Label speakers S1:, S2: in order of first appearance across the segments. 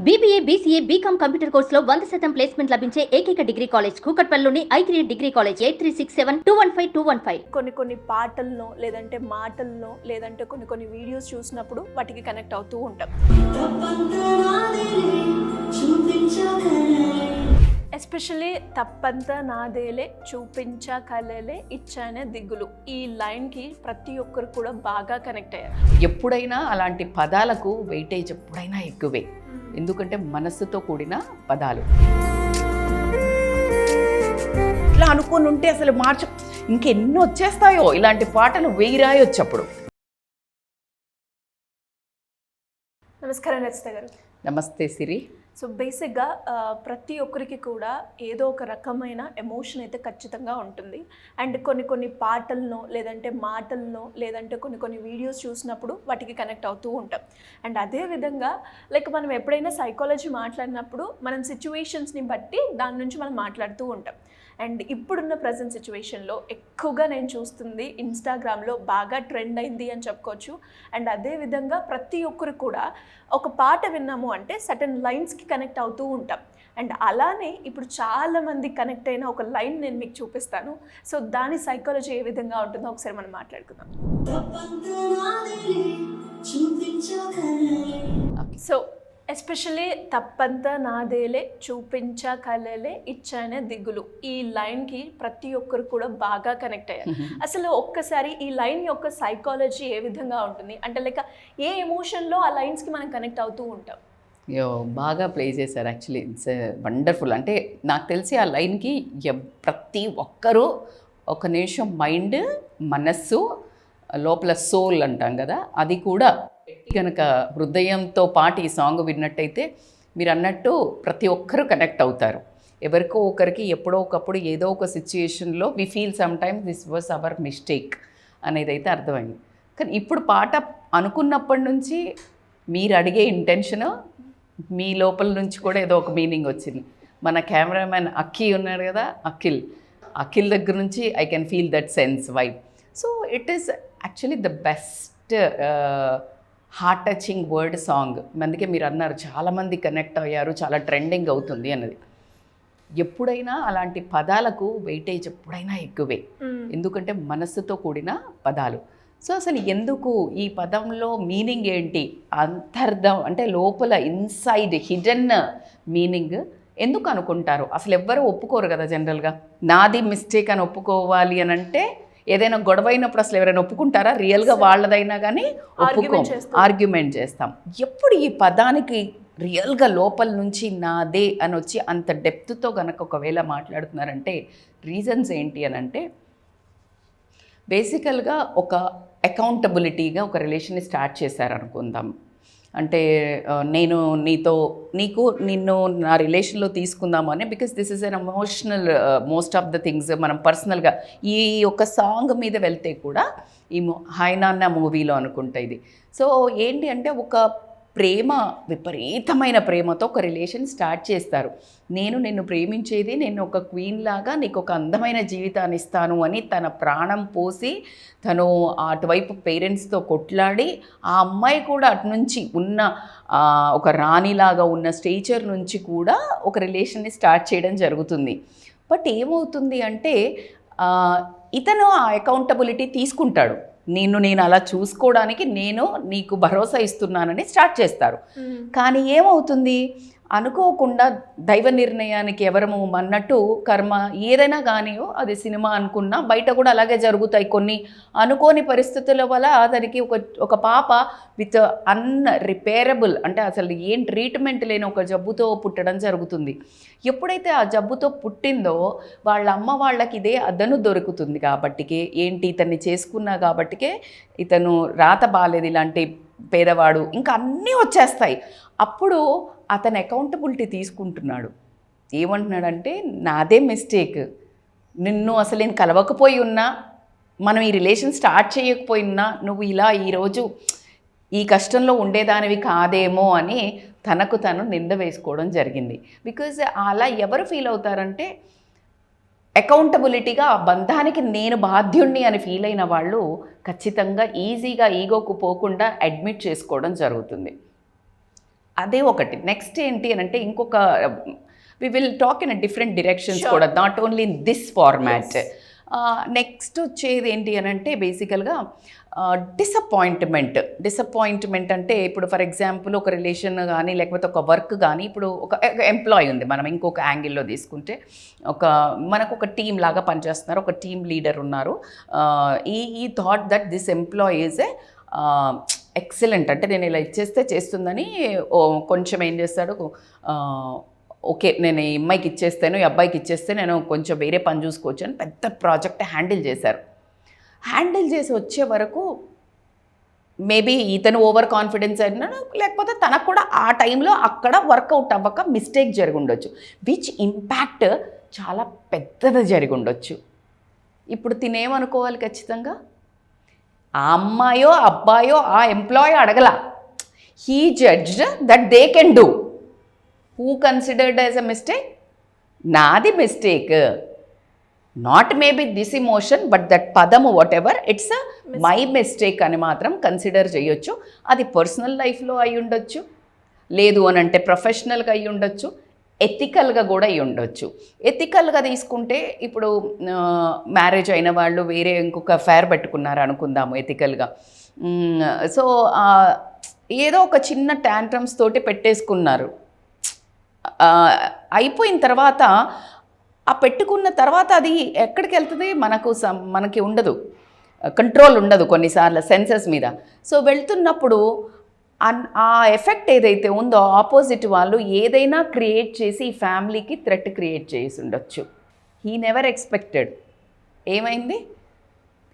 S1: BBA, BCA, BCom computer కోర్సులో 100% placement లభించే ఏకైక డిగ్రీ కాలేజ్ కూకట్పల్లిలోని I3 డిగ్రీ కాలేజ్ 8367215215.
S2: కొన్ని పాటల్లో లేదంటే మాటల్లో లేదంటే కొన్ని వీడియోస్ చూసినప్పుడు వాటికి కనెక్ట్ అవుతూ ఉంటాం. ఎస్పెషల్లీ తప్పంతా నాదేలే చూపించకలలే ఇచ్చానే దిగులు, ఈ లైన్కి ప్రతి ఒక్కరు కూడా బాగా కనెక్ట్ అయ్యారు.
S3: ఎప్పుడైనా అలాంటి పదాలకు వెయిటేజ్ ఎప్పుడైనా ఎక్కువే, ఎందుకంటే మనస్సుతో కూడిన పదాలు. ఇట్లా అనుకుని ఉంటే అసలు ఇంకెన్ని వచ్చేస్తాయో ఇలాంటి పాటలు వెయ్యి రాయొచ్చు అప్పుడు.
S2: నమస్కారం రచిత గారు.
S3: నమస్తే సిరి.
S2: సో బేసిక్గా ప్రతి ఒక్కరికి కూడా ఏదో ఒక రకమైన ఎమోషన్ అయితే ఖచ్చితంగా ఉంటుంది. అండ్ కొన్ని పాటల్లో లేదంటే మాటల్లో లేదంటే కొన్ని వీడియోస్ చూసినప్పుడు వాటికి కనెక్ట్ అవుతూ ఉంటాం. అండ్ అదేవిధంగా మనం ఎప్పుడైనా సైకాలజీ మాట్లాడినప్పుడు మనం సిచ్యువేషన్స్ని బట్టి దాని నుంచి మనం మాట్లాడుతూ ఉంటాం. అండ్ ఇప్పుడున్న ప్రజెంట్ సిచ్యువేషన్లో ఎక్కువగా నేను చూస్తుంది ఇన్స్టాగ్రామ్లో బాగా ట్రెండ్ అయింది అని చెప్పుకోవచ్చు. అండ్ అదేవిధంగా ప్రతి ఒక్కరు కూడా ఒక పాట విన్నాము అంటే సర్టన్ లైన్స్కి కనెక్ట్ అవుతూ ఉంటాం. అండ్ అలానే ఇప్పుడు చాలామంది కనెక్ట్ అయిన ఒక లైన్ నేను మీకు చూపిస్తాను. సో దాని సైకాలజీ ఏ విధంగా ఉంటుందో ఒకసారి మనం మాట్లాడుకుందాం. సో ఎస్పెషల్లీ తప్పంతా నాదేలే చూపించకలలే ఇచ్చానే దిగులు, ఈ లైన్కి ప్రతి ఒక్కరు కూడా బాగా కనెక్ట్ అయ్యారు. అసలు ఒక్కసారి ఈ లైన్ యొక్క సైకాలజీ ఏ విధంగా ఉంటుంది అంటే ఏ ఎమోషన్లో ఆ లైన్స్కి మనం కనెక్ట్ అవుతూ ఉంటాం?
S3: బాగా ప్లే చేశారు. Actually it's wonderful. అంటే నాకు తెలిసి ఆ లైన్కి ప్రతి ఒక్కరూ ఒక నిమిషం మైండ్, మనస్సు, లోపల సోల్ అంటాం కదా, అది కూడా కనుక హృదయంతో పాటు ఈ సాంగ్ విన్నట్టయితే మీరు అన్నట్టు ప్రతి ఒక్కరూ కనెక్ట్ అవుతారు. ఎవరికో ఒకరికి ఎప్పుడో ఒకప్పుడు ఏదో ఒక సిచ్యుయేషన్లో we feel some time this was our mistake అనేది అయితే అర్థమైంది. కానీ ఇప్పుడు పాట అనుకున్నప్పటి నుంచి మీరు అడిగే ఇంటెన్షన్ మీ లోపల నుంచి కూడా ఏదో ఒక మీనింగ్ వచ్చింది. మన కెమెరామ్యాన్ అక్కీ ఉన్నాడు కదా, అఖిల్ దగ్గర నుంచి I can feel that sense vibe. So it is actually the best heart touching word song. అందుకే మీరు అన్నారు చాలామంది కనెక్ట్ అయ్యారు, చాలా ట్రెండింగ్ అవుతుంది అన్నది. ఎప్పుడైనా అలాంటి పదాలకు వెయిటేజ్ ఎప్పుడైనా ఎక్కువే, ఎందుకంటే మనస్సుతో కూడిన పదాలు. సో అసలు ఎందుకు ఈ పదంలో మీనింగ్ ఏంటి, అంతర్థం అంటే లోపల ఇన్సైడ్ హిడెన్ మీనింగ్ ఎందుకు అనుకుంటారు? అసలు ఎవ్వరూ ఒప్పుకోరు కదా జనరల్గా. నాది మిస్టేక్ అని ఒప్పుకోవాలి అని అంటే ఏదైనా గొడవ అయినప్పుడు అసలు ఎవరైనా ఒప్పుకుంటారా? రియల్గా వాళ్ళదైనా కానీ ఆర్గ్యుమెంట్ చేస్తాం. ఎప్పుడు ఈ పదానికి రియల్గా లోపల నుంచి నాదే అని వచ్చి అంత డెప్త్తో కనుక ఒకవేళ మాట్లాడుతున్నారంటే రీజన్స్ ఏంటి అని అంటే, బేసికల్గా ఒక అకౌంటబిలిటీగా ఒక రిలేషన్ని స్టార్ట్ చేశారనుకుందాం. అంటే నేను నిన్ను నా రిలేషన్లో తీసుకుందాము అని, because this is an emotional most of the things మనం పర్సనల్గా ఈ ఒక సాంగ్ మీద వెళ్తే కూడా ఈ హాయ్ నాన్న మూవీలో అనుకుంటా ఇది. సో ఏంటి అంటే ఒక ప్రేమ, విపరీతమైన ప్రేమతో ఒక రిలేషన్ స్టార్ట్ చేస్తారు. నిన్ను ప్రేమించేది, నేను ఒక క్వీన్ లాగా నీకు ఒక అందమైన జీవితాన్ని ఇస్తాను అని తన ప్రాణం పోసి తను అటువైపు పేరెంట్స్తో కొట్లాడి, ఆ అమ్మాయి కూడా అటు నుంచి ఉన్న ఒక రాణిలాగా ఉన్న స్టేచర్ నుంచి కూడా ఒక రిలేషన్ని స్టార్ట్ చేయడం జరుగుతుంది. బట్ ఏమవుతుంది అంటే ఇతను ఆ అకౌంటబిలిటీ తీసుకుంటాడు. నేను అలా చూసుకోవడానికి నేను నీకు భరోసా ఇస్తున్నానని స్టార్ట్ చేస్తారు. కానీ ఏమవుతుంది, అనుకోకుండా దైవ నిర్ణయానికి ఎవరము అన్నట్టు కర్మ ఏదైనా కానీ, అది సినిమా అనుకున్నా బయట కూడా అలాగే జరుగుతాయి. కొన్ని అనుకోని పరిస్థితుల వల్ల అతనికి ఒక పాప విత్ అన్రిపేరబుల్ అంటే అసలు ఏం ట్రీట్మెంట్ లేని ఒక జబ్బుతో పుట్టడం జరుగుతుంది. ఎప్పుడైతే ఆ జబ్బుతో పుట్టిందో వాళ్ళ అమ్మ వాళ్ళకి ఇదే అదను దొరుకుతుంది కాబట్టికే, ఏంటి ఇతన్ని చేసుకున్నా కాబట్టికే ఇతను రాత బాలేదు, ఇలాంటి పేదవాడు, ఇంకా అన్నీ వచ్చేస్తాయి. అప్పుడు అతను అకౌంటబిలిటీ తీసుకుంటున్నాడు. ఏమంటున్నాడంటే నాదే మిస్టేక్, నిన్ను అసలు నేను కలవకపోయి ఉన్నా, మనం ఈ రిలేషన్ స్టార్ట్ చేయకపోయినా నువ్వు ఇలా ఈరోజు ఈ కష్టంలో ఉండేదానివి కాదేమో అని తనకు తను నింద వేసుకోవడం జరిగింది. బికాజ్ అలా ఎవరు ఫీల్ అవుతారంటే అకౌంటబిలిటీగా ఆ బంధానికి నేను బాధ్యుణ్ణి అని ఫీల్ అయిన వాళ్ళు ఖచ్చితంగా ఈజీగా ఈగోకు పోకుండా అడ్మిట్ చేసుకోవడం జరుగుతుంది. అదే ఒకటి. నెక్స్ట్ ఏంటి అని అంటే ఇంకొక we will talk in different directions
S2: Sure.
S3: కూడా, not only in this format. Next వచ్చేది ఏంటి అని అంటే బేసికల్గా డిసప్పాయింట్మెంట్ అంటే ఇప్పుడు ఫర్ ఎగ్జాంపుల్ ఒక రిలేషన్ కానీ లేకపోతే ఒక వర్క్ కానీ, ఇప్పుడు ఒక ఎంప్లాయీ ఉంది, మనం ఇంకొక యాంగిల్లో తీసుకుంటే మనకు ఒక టీమ్ లాగా పనిచేస్తున్నారు, ఒక టీమ్ లీడర్ ఉన్నారు. ఈ thought that this employee is a excellent, అంటే నేను ఇలా ఇచ్చేస్తే చేస్తుందని కొంచెం ఏం చేస్తాడు, ఓకే నేను ఈ అమ్మాయికి ఇచ్చేస్తాను, ఈ అబ్బాయికి ఇచ్చేస్తే నేను కొంచెం వేరే పని చూసుకోవచ్చు అని పెద్ద ప్రాజెక్ట్ హ్యాండిల్ చేశారు. హ్యాండిల్ చేసి వచ్చే వరకు మేబీ ఇతను ఓవర్ కాన్ఫిడెన్స్ అయినాడు, లేకపోతే తనకు కూడా ఆ టైంలో అక్కడ వర్కౌట్ అవ్వక మిస్టేక్ జరిగి ఉండొచ్చు, విచ్ ఇంపాక్ట్ చాలా పెద్దది జరిగి ఉండొచ్చు. ఇప్పుడు తినేమనుకోవాలి ఖచ్చితంగా, ఆ అమ్మాయో అబ్బాయో ఆ ఎంప్లాయీ అడగల, he judged that they can do. Who considered as a mistake? నాది mistake, not maybe this emotion but that పదము whatever, it's my mistake అని మాత్రం కన్సిడర్ చేయొచ్చు. అది పర్సనల్ లైఫ్లో అయి ఉండొచ్చు, లేదు అని అంటే ప్రొఫెషనల్గా అయి ఉండొచ్చు, ఎథికల్గా కూడా అయి ఉండొచ్చు. ఎథికల్గా తీసుకుంటే ఇప్పుడు మ్యారేజ్ అయిన వాళ్ళు వేరే ఇంకొక అఫైర్ పెట్టుకున్నారు అనుకుందాము ఎథికల్గా. సో ఏదో ఒక చిన్న టాంట్రమ్స్ తోటి పెట్టేసుకున్నారు, అయిపోయిన తర్వాత ఆ పెట్టుకున్న తర్వాత అది ఎక్కడికి వెళ్తుంది, మనకి ఉండదు, కంట్రోల్ ఉండదు కొన్నిసార్లు సెన్సెస్ మీద. సో వెళ్తున్నప్పుడు ఆ ఎఫెక్ట్ ఏదైతే ఉందో ఆపోజిట్ వాళ్ళు ఏదైనా క్రియేట్ చేసి ఈ ఫ్యామిలీకి థ్రెట్ క్రియేట్ చేసి ఉండొచ్చు. He never expected. ఏమైంది?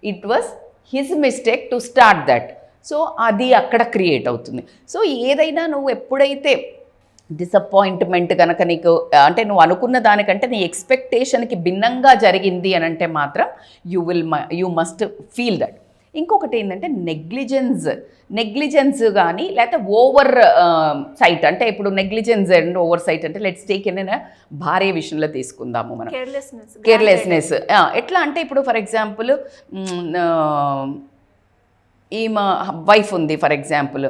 S3: It was his mistake to start that. So అది అక్కడ క్రియేట్ అవుతుంది. సో ఏదైనా నువ్వు ఎప్పుడైతే డిసప్పాయింట్మెంట్ కనుక నీకు అంటే నువ్వు అనుకున్న దానికంటే నీ ఎక్స్పెక్టేషన్కి భిన్నంగా జరిగింది అని అంటే మాత్రం యూ మస్ట్ ఫీల్ దట్. ఇంకొకటి ఏంటంటే నెగ్లిజెన్స్ కానీ లేకపోతే ఓవర్ సైట్, అంటే ఇప్పుడు నెగ్లిజెన్స్ అండ్ ఓవర్ సైట్ అంటే లెట్స్ టేక్ ఇన్ భార్య విషయంలో తీసుకుందాము మనం. కేర్లెస్నెస్ ఎట్లా అంటే ఇప్పుడు ఫర్ ఎగ్జాంపుల్ ఈమె వైఫ్ ఉంది ఫర్ ఎగ్జాంపుల్,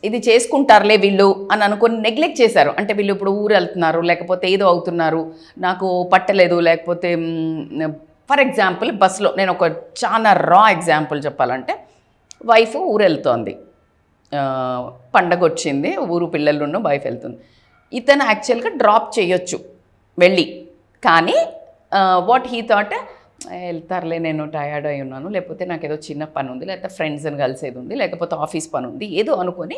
S3: ఇది చేసుకుంటారులే వీళ్ళు అని అనుకొని నెగ్లెక్ట్ చేశారు. అంటే వీళ్ళు ఇప్పుడు ఊరు వెళ్తున్నారు, లేకపోతే ఏదో అవుతున్నారు, నాకు పట్టలేదు, లేకపోతే ఫర్ ఎగ్జాంపుల్ బస్సులో నేను ఒక చాలా రా ఎగ్జాంపుల్ చెప్పాలంటే, వైఫ్ ఊరు వెళ్తోంది, పండగ వచ్చింది, ఊరు పిల్లలు వైఫ్ వెళ్తుంది. ఇతను యాక్చువల్గా డ్రాప్ చేయొచ్చు వెళ్ళి, కానీ వాట్ హీ థాట్, వెళ్తారులే నేను టయర్డ్ అయి ఉన్నాను, లేకపోతే నాకు ఏదో చిన్న పని ఉంది, లేకపోతే ఫ్రెండ్స్ని కలిసేది ఉంది, లేకపోతే ఆఫీస్ పని ఉంది, ఏదో అనుకొని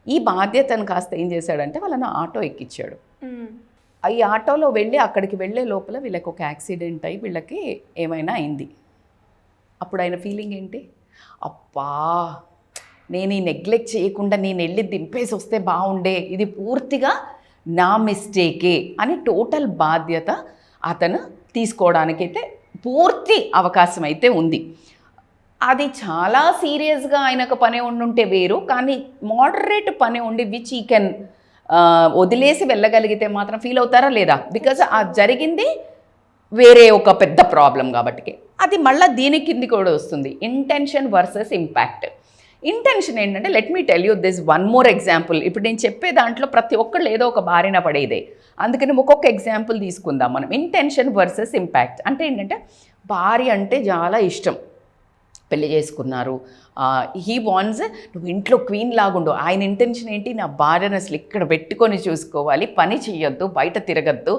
S3: ఈ బాధ్యతను కాస్త ఏం చేశాడంటే వాళ్ళని ఆటో ఎక్కించాడు. ఈ ఆటోలో వెళ్ళి అక్కడికి వెళ్ళే లోపల వీళ్ళకి ఒక యాక్సిడెంట్ అయ్యి వీళ్ళకి ఏమైనా అయింది. అప్పుడు ఆయన ఫీలింగ్ ఏంటి? అబ్బా నేను ఈ నెగ్లెక్ట్ చేయకుండా నేను వెళ్ళి దింపేసి వస్తే బాగుండే, ఇది పూర్తిగా నా మిస్టేకే అని టోటల్ బాధ్యత అతను తీసుకోవడానికైతే పూర్తి అవకాశం అయితే ఉంది. అది చాలా సీరియస్గా ఆయనకు పని ఉండుంటే వేరు, కానీ మోడరేట్ పని ఉండి విచ్ ఈ కెన్ వదిలేసి వెళ్ళగలిగితే మాత్రం ఫీల్ అవుతారా లేదా? బికాజ్ ఆ జరిగింది వేరే ఒక పెద్ద ప్రాబ్లం కాబట్టి అది మళ్ళీ దీని కింది కూడా వస్తుంది. Intention versus impact. ఇంటెన్షన్ ఏంటంటే let me tell you this one more example. ఇప్పుడు నేను చెప్పే దాంట్లో ప్రతి ఒక్కళ్ళు ఏదో ఒక బారిన పడేదే, అందుకని ఒక్కొక్క ఎగ్జాంపుల్ తీసుకుందాం మనం. ఇంటెన్షన్ వర్సెస్ ఇంపాక్ట్ అంటే ఏంటంటే, భార్య అంటే చాలా ఇష్టం, పెళ్లి చేసుకున్నారు, హీ వాంట్స్ నువ్వు ఇంట్లో క్వీన్ లాగుండు. ఆయన ఇంటెన్షన్ ఏంటి, నా భార్యను అసలు ఇక్కడ పెట్టుకొని చూసుకోవాలి, పని చేయొద్దు, బయట తిరగద్దు,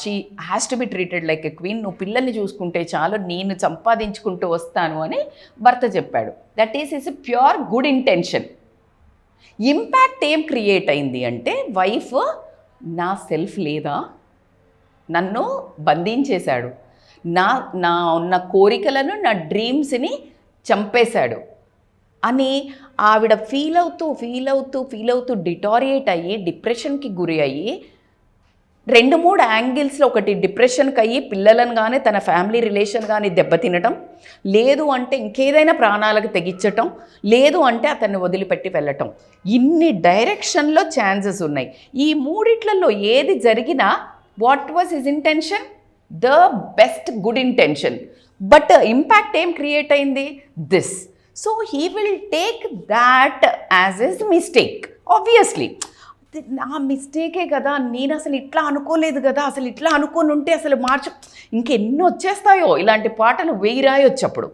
S3: she has to be treated like a queen, నువ్వు పిల్లల్ని చూసుకుంటే చాలు, నేను సంపాదించుకుంటూ వస్తాను అని భర్త చెప్పాడు. That is a pure good intention. Impact ఏం క్రియేట్ అయింది అంటే, వైఫ్ నా సెల్ఫ్ లేదా, నన్ను బంధించేశాడు, నా ఉన్న కోరికలను నా డ్రీమ్స్ని చంపేశాడు అని ఆవిడ ఫీల్ అవుతూ డిటారియేట్ అయ్యి డిప్రెషన్కి గురి అయ్యి 2-3 యాంగిల్స్లో, ఒకటి డిప్రెషన్కి అయ్యి పిల్లలను కానీ తన ఫ్యామిలీ రిలేషన్ కానీ దెబ్బతినటం, లేదు అంటే ఇంకేదైనా ప్రాణాలకు తెగించటం, లేదు అంటే అతన్ని వదిలిపెట్టి వెళ్ళటం, ఇన్ని డైరెక్షన్లో ఛాన్సెస్ ఉన్నాయి. ఈ మూడిట్లలో ఏది జరిగినా what was his intention? The best good intention. But impact ఏం క్రియేట్ అయింది? This. So he will take that as his mistake obviously నా మిస్టేకే కదా, నేను అసలు ఇట్లా అనుకోలేదు కదా, అసలు ఇట్లా అనుకొని ఉంటే అసలు ఇంకెన్ని వచ్చేస్తాయో ఇలాంటి పాటలు వెయ్యి రాయొచ్చు అప్పుడు.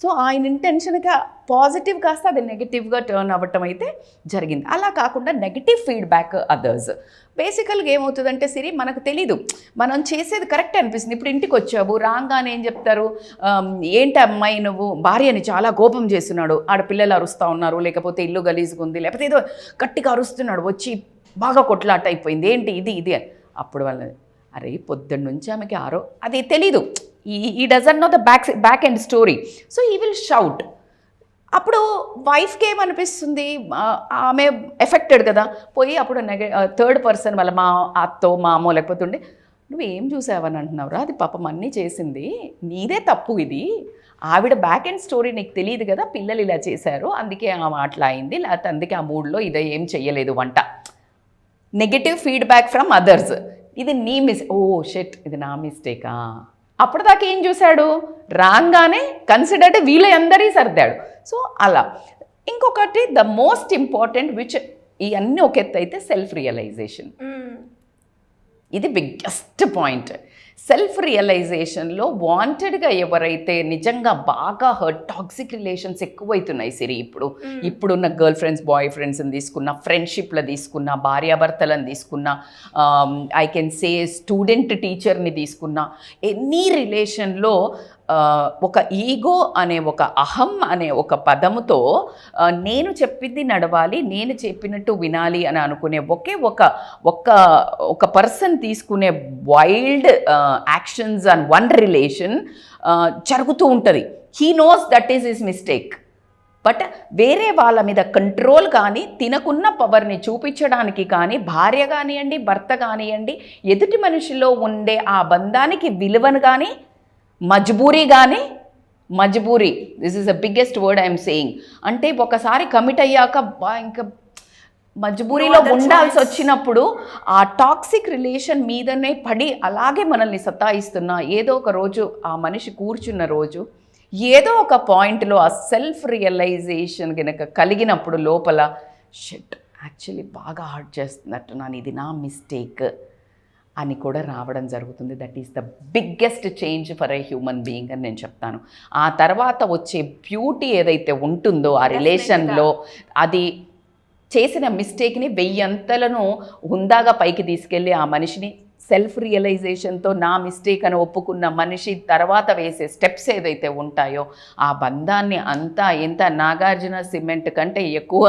S3: సో ఆయన ఇంటెన్షన్గా పాజిటివ్ కాస్త అది నెగిటివ్గా టర్న్ అవ్వటం అయితే జరిగింది. అలా కాకుండా నెగిటివ్ ఫీడ్బ్యాక్ అదర్స్ బేసికల్గా ఏమవుతుందంటే సిరి మనకు తెలీదు మనం చేసేది కరెక్ట్ అనిపిస్తుంది. ఇప్పుడు ఇంటికి వచ్చావు రాగానే ఏం చెప్తారు, ఏంటి అమ్మాయి నువ్వు భార్యని చాలా కోపం చేస్తున్నాడు, ఆడపిల్లలు అరుస్తూ ఉన్నారు, లేకపోతే ఇల్లు గలీజ్గా ఉంది, లేకపోతే ఏదో గట్టిగా అరుస్తున్నాడు, వచ్చి బాగా కొట్లాట అయిపోయింది, ఏంటి ఇది అని. అప్పుడు వాళ్ళని అరే పొద్దున్న నుంచి ఆమెకి అది తెలీదు, ఈ doesn't know the back end story, so ఈ విల్ షౌట్. అప్పుడు వైఫ్కి ఏమనిపిస్తుంది, ఆమె ఎఫెక్టెడ్ కదా, పోయి అప్పుడు థర్డ్ పర్సన్ వాళ్ళ మా అత్తో మామో లేకపోతే ఉండి నువ్వు ఏం చూసావని అంటున్నావురా, అది పాపం అన్నీ చేసింది, నీదే తప్పు ఇది, ఆవిడ బ్యాక్ ఎండ్ స్టోరీ నీకు తెలియదు కదా, పిల్లలు ఇలా చేశారు అందుకే ఆ మాటలు అయింది, లేకపోతే అందుకే ఆ మూడ్లో ఇదే ఏం చెయ్యలేదు వంట. Negative feedback from others. ఇది నీ షెట్ ఇది నా మిస్టేకా. అప్పటిదాకా ఏం చూశాడు, రాగానే కన్సిడర్డ్ వీళ్ళందరి సర్దాడు. సో అలా. ఇంకొకటి ద మోస్ట్ ఇంపార్టెంట్ విచ్ ఇవన్నీ ఒక ఎత్తు అయితే సెల్ఫ్ రియలైజేషన్. ఇది బిగ్గెస్ట్ పాయింట్. సెల్ఫ్ రియలైజేషన్లో వాంటెడ్గా ఎవరైతే నిజంగా బాగా టాక్సిక్ రిలేషన్స్ ఎక్కువైతున్నాయి సిరి, ఇప్పుడున్న గర్ల్ ఫ్రెండ్స్ బాయ్ ఫ్రెండ్స్ని తీసుకున్న, ఫ్రెండ్షిప్లో తీసుకున్న, భార్యాభర్తలను తీసుకున్న, ఐ కెన్ సే స్టూడెంట్ టీచర్ని తీసుకున్న, ఎనీ రిలేషన్లో ఒక ఈగో అనే ఒక అహం అనే ఒక పదముతో నేను చెప్పింది నడవాలి, నేను చెప్పినట్టు వినాలి అని అనుకునే ఒక పర్సన్ తీసుకునే wild actions and one relation జరుగుతూ ఉంటుంది. He knows that is his mistake. But వేరే వాళ్ళ మీద కంట్రోల్ కానీ, తినకున్న పవర్ని చూపించడానికి కానీ, భార్య కానివ్వండి భర్త కానివ్వండి, ఎదుటి మనిషిలో ఉండే ఆ బంధానికి విలువను కానీ, మజ్బూరీ this is the biggest word I'm saying. అంటే ఒకసారి కమిట్ అయ్యాక ఇంకా మజ్బూరీలో ఉండాల్సి వచ్చినప్పుడు ఆ టాక్సిక్ రిలేషన్ మీదనే పడి అలాగే మనల్ని సతాయిస్తున్నా, ఏదో ఒక రోజు ఆ మనిషి కూర్చున్న రోజు ఏదో ఒక పాయింట్లో ఆ సెల్ఫ్ రియలైజేషన్ కనుక కలిగినప్పుడు లోపల షిట్ యాక్చువల్లీ బాగా హర్ట్ చేస్తున్నట్టున్నాను, ఇది నా మిస్టేక్ అని కూడా రావడం జరుగుతుంది. That is the biggest change for a human being అని నేను చెప్తాను. ఆ తర్వాత వచ్చే బ్యూటీ ఏదైతే ఉంటుందో ఆ రిలేషన్లో, అది చేసిన మిస్టేక్ని 1000 అంతలను హుందాగా పైకి తీసుకెళ్ళి ఆ మనిషిని సెల్ఫ్ రియలైజేషన్తో నా మిస్టేక్ అని ఒప్పుకున్న మనిషి తర్వాత వేసే స్టెప్స్ ఏదైతే ఉంటాయో ఆ బంధాన్ని అంతా ఎంత నాగార్జున సిమెంట్ కంటే ఎక్కువ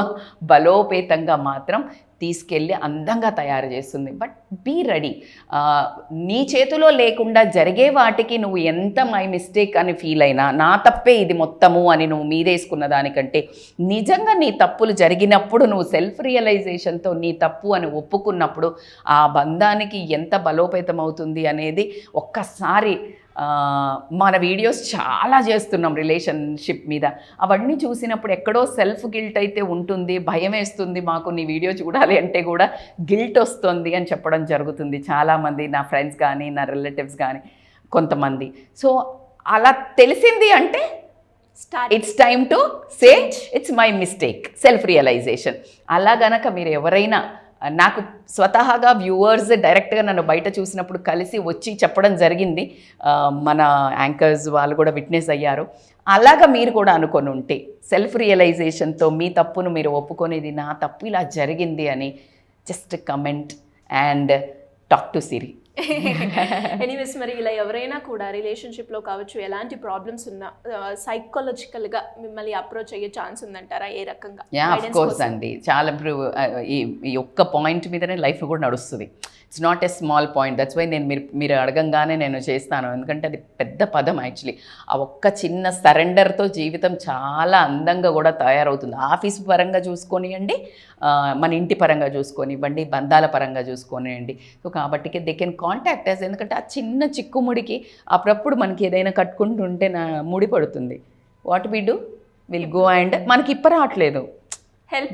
S3: బలోపేతంగా మాత్రం తీసుకెళ్ళి అందంగా తయారు చేస్తుంది. But be ready. నీ చేతిలో లేకుండా జరిగే వాటికి నువ్వు ఎంత మై మిస్టేక్ అని ఫీల్ అయినా, నా తప్పే ఇది మొత్తము అని నువ్వు మీదేసుకున్న దానికంటే నిజంగా నీ తప్పులు జరిగినప్పుడు నువ్వు సెల్ఫ్ రియలైజేషన్తో నీ తప్పు అని ఒప్పుకున్నప్పుడు ఆ బంధానికి ఎంత బలోపేతం అవుతుంది అనేది ఒక్కసారి మన వీడియోస్ చాలా చేస్తున్నాం రిలేషన్షిప్ మీద. అవన్నీ చూసినప్పుడు ఎక్కడో సెల్ఫ్ గిల్ట్ అయితే ఉంటుంది, భయం వేస్తుంది, మాకు నీ వీడియో చూడాలి అంటే కూడా గిల్ట్ వస్తుంది అని చెప్పడం జరుగుతుంది చాలామంది, నా ఫ్రెండ్స్ కానీ నా రిలేటివ్స్ కానీ కొంతమంది. సో అలా తెలిసింది అంటే it's time to say it's my mistake, self realization. అలా గనక మీరు ఎవరైనా, నాకు స్వతహాగా వ్యూవర్స్ డైరెక్ట్గా నన్ను బయట చూసినప్పుడు కలిసి వచ్చి చెప్పడం జరిగింది, మన యాంకర్స్ వాళ్ళు కూడా విట్నెస్ అయ్యారు. అలాగా మీరు కూడా అనుకొని ఉంటే సెల్ఫ్ రియలైజేషన్తో మీ తప్పును మీరు ఒప్పుకొనేది నా తప్పు ఇలా జరిగింది అని just comment and talk to Siri.
S2: Anyways, మరి ఇలా ఎవరైనా కూడా రిలేషన్షిప్లో కావచ్చు ఎలాంటి ప్రాబ్లమ్స్ ఉన్నా సైకలాజికల్గా మిమ్మల్ని అప్రోచ్ అయ్యే ఛాన్స్ ఉందంటారా? ఏ రకంగా?
S3: ఆఫ్ కోర్స్ అండి, చాలా ఇప్పుడు ఈ ఒక్క పాయింట్ మీదనే లైఫ్ కూడా నడుస్తుంది. It's not a small point. That's why నేను మీరు అడగంగానే నేను చేస్తాను, ఎందుకంటే అది పెద్ద పదం యాక్చువల్లీ. ఆ ఒక్క చిన్న సరెండర్తో జీవితం చాలా అందంగా కూడా తయారవుతుంది. ఆఫీస్ పరంగా చూసుకొనియండి, మన ఇంటి పరంగా చూసుకొనివ్వండి, బంధాల పరంగా చూసుకొనివ్వండి. సో కాబట్టి దే కెన్ కాంటాక్ట్ అస్. ఎందుకంటే ఆ చిన్న చిక్కుముడికి అప్పుడప్పుడు మనకి ఏదైనా కట్టుకుంటుంటే నా ముడి పడుతుంది. What we do, will go and మనకి రావట్లేదు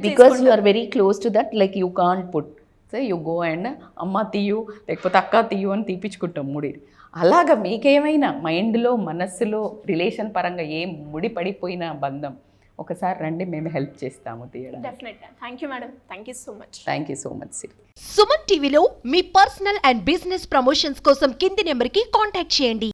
S3: because you are very close to that, like you can't put, so you go and అమ్మ తీయు లేకపోతే అక్క తీయు అని తీపించుకుంటాం ముడి. అలాగా మీకేమైనా మైండ్లో మనస్సులో రిలేషన్ పరంగా ఏం ముడి పడిపోయిన బంధం ఒకసారి రండి, మేము హెల్ప్ చేస్తాము తీయడానికి.
S2: Definitely. Thank you madam, thank you so much.
S3: Thank you so much Siri.
S4: Suman టీవీలో మీ పర్సనల్ అండ్ బిజినెస్ ప్రమోషన్స్ కోసం కింది నెంబర్కి కాంటాక్ట్ చేయండి.